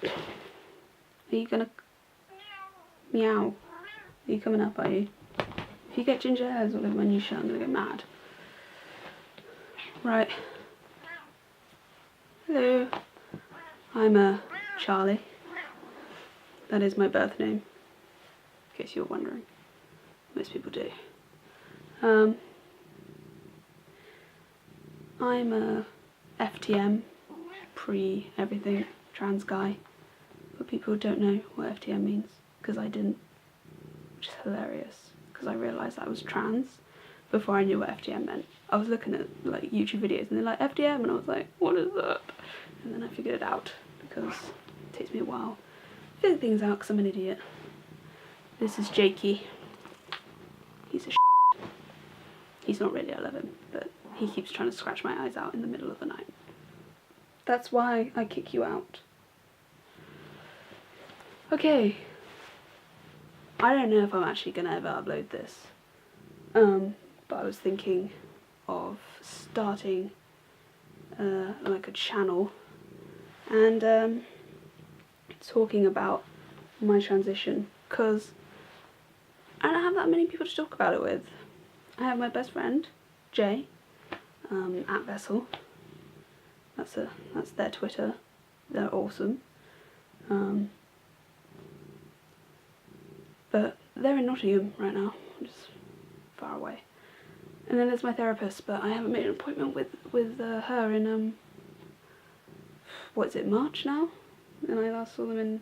Are you gonna meow? Are you coming up, are you? If you get ginger hairs all over my new shirt, I'm gonna get mad. Right. Hello. I'm Charlie. That is my birth name, in case you were wondering. Most people do. I'm a FTM, pre-everything, trans guy. But people don't know what FTM means, because I didn't, which is hilarious, because I realised I was trans before I knew what FTM meant. I was looking at like YouTube videos and they're like, FTM, and I was like, what is that? And then I figured it out, because it takes me a while to figure things out, because I'm an idiot. This is Jakey. He's a He's not really, I love him, but he keeps trying to scratch my eyes out in the middle of the night. That's why I kick you out. Okay. I don't know if I'm actually gonna ever upload this. But I was thinking of starting like a channel and talking about my transition, because I don't have that many people to talk about it with. I have my best friend, Jay, at Vessel. That's their Twitter. They're awesome. But they're in Nottingham right now, just far away. And then there's my therapist, but I haven't made an appointment with her in what is it, March now? And I last saw them in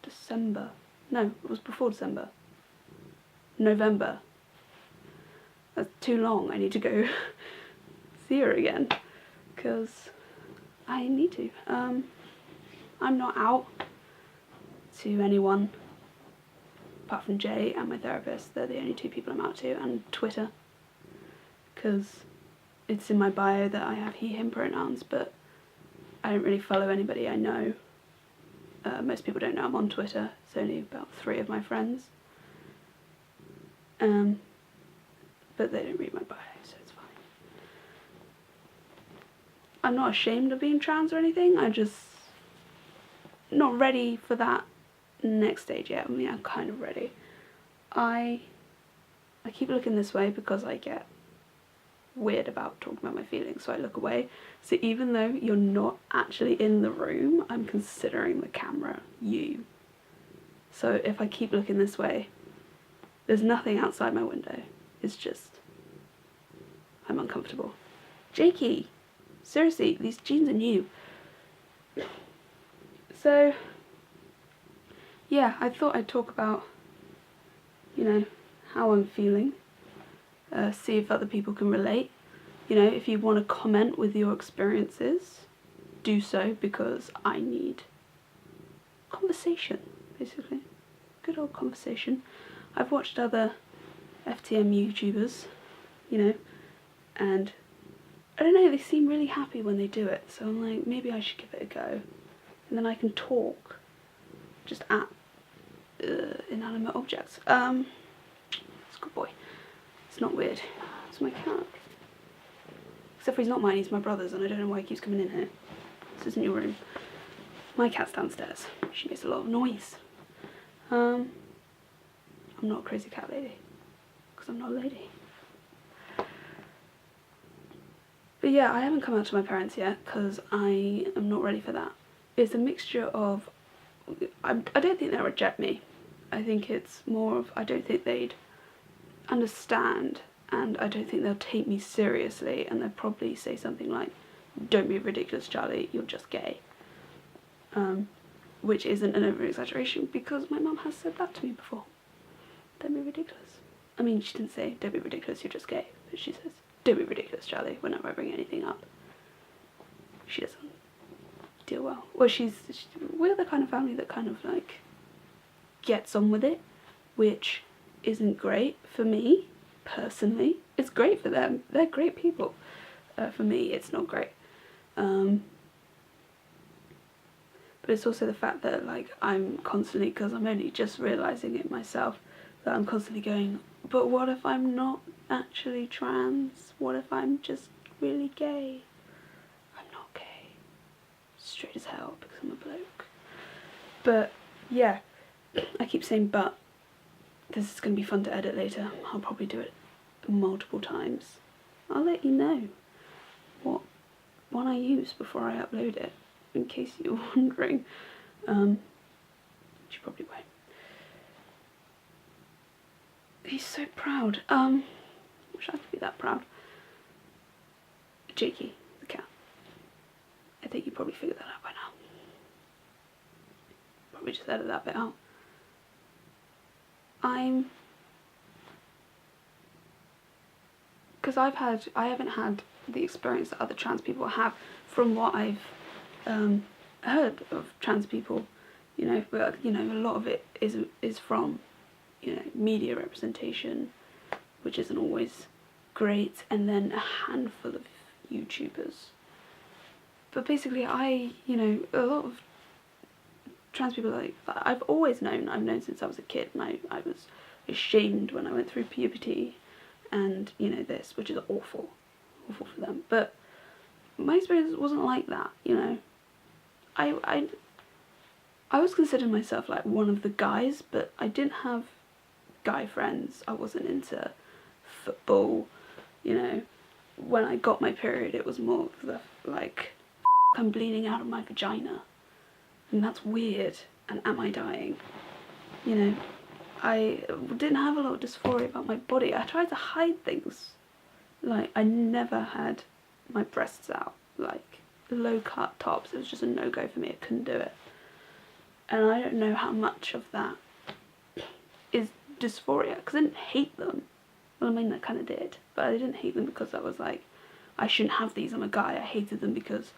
December. No, it was before December. November. That's too long. I need to go see her again, because I need to. I'm not out to anyone apart from Jay and my therapist. They're the only two people I'm out to, and Twitter, because it's in my bio that I have he, him pronouns, but I don't really follow anybody I know. Most people don't know I'm on Twitter. It's only about 3 of my friends. But they don't read my bio, so it's fine. I'm not ashamed of being trans or anything, I'm just not ready for that next stage yet. I mean, I'm kind of ready. I keep looking this way because I get weird about talking about my feelings, so I look away. So even though you're not actually in the room, I'm considering the camera you. So if I keep looking this way, there's nothing outside my window. It's just, I'm uncomfortable. Jakey, seriously, these jeans are new. So, yeah, I thought I'd talk about, you know, how I'm feeling. See if other people can relate. You know, if you want to comment with your experiences, do so, because I need conversation, basically. Good old conversation. I've watched other FTM YouTubers, you know, and I don't know, they seem really happy when they do it, so I'm like, maybe I should give it a go. And then I can talk just at inanimate objects. It's a good boy. It's not weird. It's my cat. Except for he's not mine, he's my brother's, and I don't know why he keeps coming in here. This isn't your room. My cat's downstairs. She makes a lot of noise. I'm not a crazy cat lady, because I'm not a lady. But yeah, I haven't come out to my parents yet, because I am not ready for that. It's a mixture of, I don't think they'll reject me. I think it's more of, I don't think they'd understand, and I don't think they'll take me seriously, and they'll probably say something like, don't be ridiculous, Charlie, you're just gay. Which isn't an over-exaggeration, because my mum has said that to me before. Don't be ridiculous. I mean, she didn't say, don't be ridiculous, you're just gay, but she says, don't be ridiculous, Charlie, whenever I bring anything up. She doesn't deal well. Well, we're the kind of family that kind of like gets on with it, which isn't great for me, personally. It's great for them, they're great people. For me, it's not great. But it's also the fact that, like, I'm constantly, because I'm only just realising it myself, that I'm constantly going, but what if I'm not actually trans? What if I'm just really gay? I'm not gay. Straight as hell, because I'm a bloke. But yeah, I keep saying but. This is going to be fun to edit later. I'll probably do it multiple times. I'll let you know what one I use before I upload it, in case you're wondering. Which you probably won't. He's so proud. Wish I could be that proud. Jakey, the cat. I think you probably figured that out by now. Probably just edit that bit out. Because I haven't had the experience that other trans people have from what I've heard of trans people, but a lot of it is from, media representation, which isn't always great, and then a handful of YouTubers. But basically a lot of trans people, I've known since I was a kid, and I was ashamed when I went through puberty and this, which is awful for them, but my experience wasn't like that. I always considered myself like one of the guys, but I didn't have guy friends. I wasn't into football. When I got my period, it was more of the I'm bleeding out of my vagina, and that's weird, and am I dying? I didn't have a lot of dysphoria about my body. I tried to hide things. I never had my breasts out, low cut tops. It was just a no-go for me. I couldn't do it. And I don't know how much of that is dysphoria, because I didn't hate them. Well, I mean, I kind of did, but I didn't hate them because I was like, I shouldn't have these, I'm a guy. I hated them because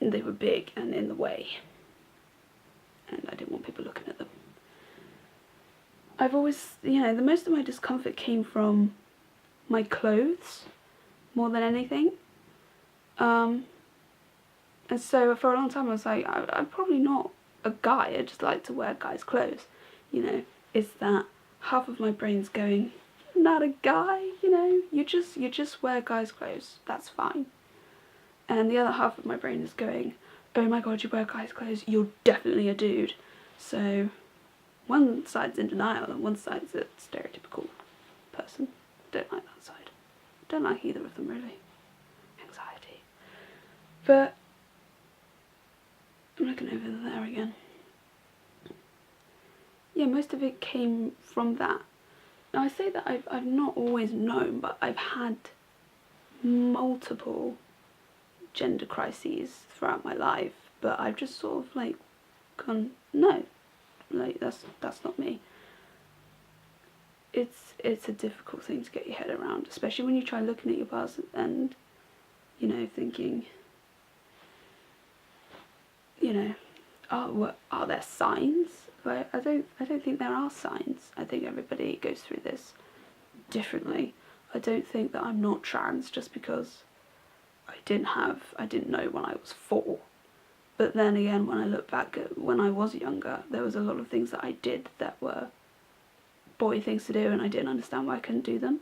they were big and in the way, and I didn't want people looking at them. I've always, the most of my discomfort came from my clothes more than anything. And so for a long time I was like, I'm probably not a guy, I just like to wear guys' clothes. Is that half of my brain's going, you're not a guy, you just wear guys' clothes, that's fine. And the other half of my brain is going, oh my god, you wear guys' clothes, you're definitely a dude. So one side's in denial and one side's a stereotypical person. Don't like that side. Don't like either of them really. Anxiety. But I'm looking over there again. Yeah, most of it came from that. Now I say that I've not always known, but I've had multiple gender crises throughout my life, but I've just sort of gone, no, that's not me. It's a difficult thing to get your head around, especially when you try looking at your past and thinking, are there signs? I don't think there are signs. I think everybody goes through this differently. I don't think that I'm not trans just because I didn't know when I was 4. But then again, when I look back at when I was younger, there was a lot of things that I did that were boy things to do, and I didn't understand why I couldn't do them.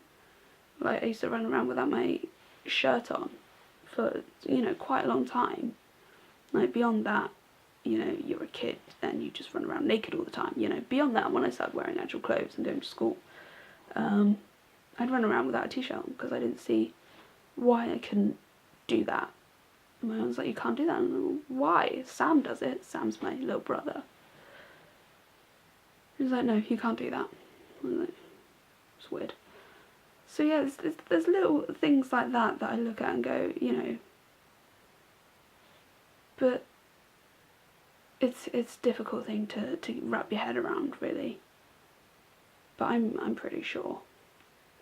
I used to run around without my shirt on for, quite a long time. Beyond that, you're a kid and you just run around naked all the time. Beyond that, when I started wearing actual clothes and going to school, I'd run around without a t-shirt on because I didn't see why I couldn't do that. And my mum was like, you can't do that. And I'm like, why? Sam does it. Sam's my little brother. He was like, no, you can't do that. I was like, it's weird. So yeah, there's little things like that I look at and go, but it's a difficult thing to wrap your head around, really. But I'm pretty sure.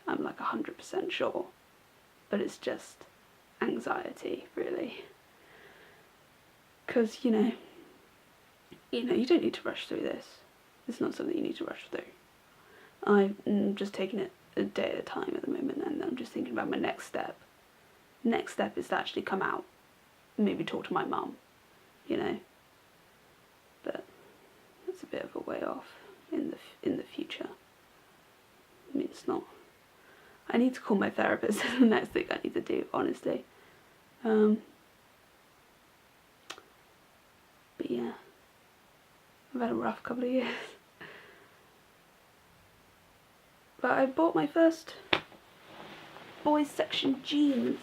I'm 100% sure. But it's just anxiety, really. Because, you don't need to rush through this. It's not something you need to rush through. I'm just taking it a day at a time at the moment, and I'm just thinking about my next step. Next step is to actually come out, maybe talk to my mum, But that's a bit of a way off in the future. I mean, it's not. I need to call my therapist. Is the next thing I need to do, honestly. But yeah, I've had a rough couple of years. But I bought my first boys section jeans.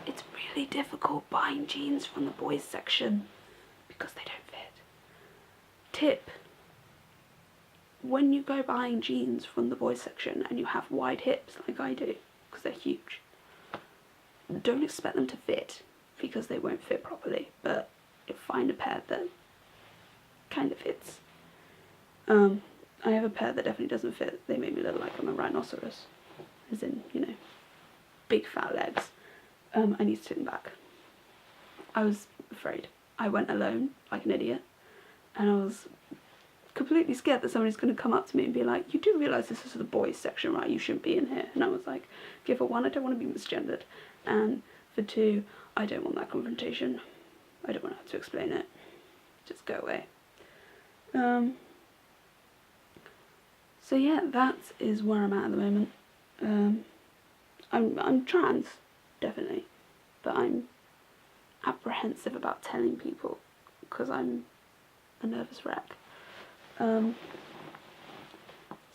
It's really difficult buying jeans from the boys section because they don't fit. Tip: when you go buying jeans from the boys section and you have wide hips like I do, because they're huge, don't expect them to fit because they won't fit properly, but you'll find a pair that kind of fits. I have a pair that definitely doesn't fit. They make me look like I'm a rhinoceros, as in, you know, big fat legs. I need to take them back. I was afraid. I went alone like an idiot, and I was completely scared that somebody's going to come up to me and be like, you do realise this is the boys section, right? You shouldn't be in here. And I was like, okay, for one, I don't want to be misgendered, and for two, I don't want that confrontation. I don't want to have to explain it. Just go away. So yeah, that is where I'm at the moment. I'm trans, definitely, but I'm apprehensive about telling people because I'm a nervous wreck. So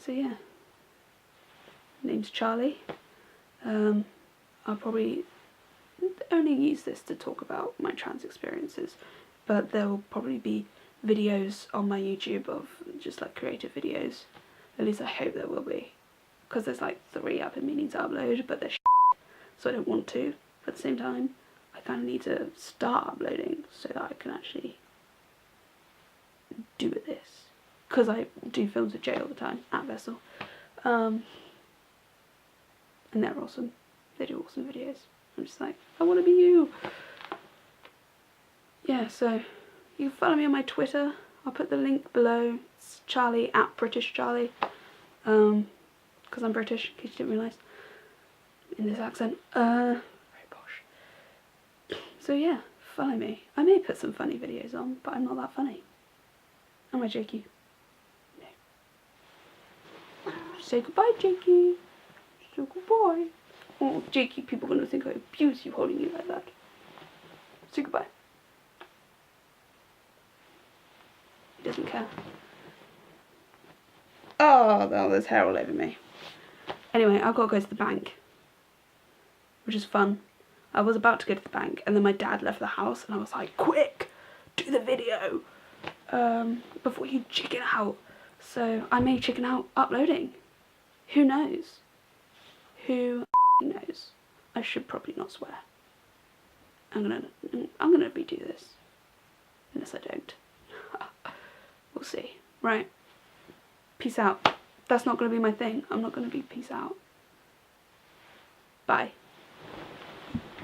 yeah, name's Charlie. I'll probably only use this to talk about my trans experiences, but there will probably be videos on my YouTube of just like creative videos. At least I hope there will be, because there's like 3 I've been meaning to upload, but they're so I don't want to. But at the same time, I kind of need to start uploading so that I can actually do this, because I do films with Jay all the time at Vessel, and they're awesome. They do awesome videos. I'm just like, I want to be you. Yeah, so you can follow me on my Twitter. I'll put the link below. It's Charlie at British Charlie, because I'm British, in case you didn't realise, in this accent. Very posh. So yeah, follow me. I may put some funny videos on, but I'm not that funny. Am I, Jakey? No. Say goodbye, Jakey. Say goodbye. Oh, Jakey, people are going to think I abuse you holding you like that. Say goodbye. He doesn't care. Oh, there's hair all over me. Anyway, I've got to go to the bank, which is fun. I was about to go to the bank, and then my dad left the house, and I was like, quick, do the video, before you chicken out. So I may chicken out uploading. Who knows? Who knows? I should probably not swear. I'm gonna redo this, unless I don't. We'll see. Right. Peace out. That's not gonna be my thing. I'm not gonna be peace out. Bye.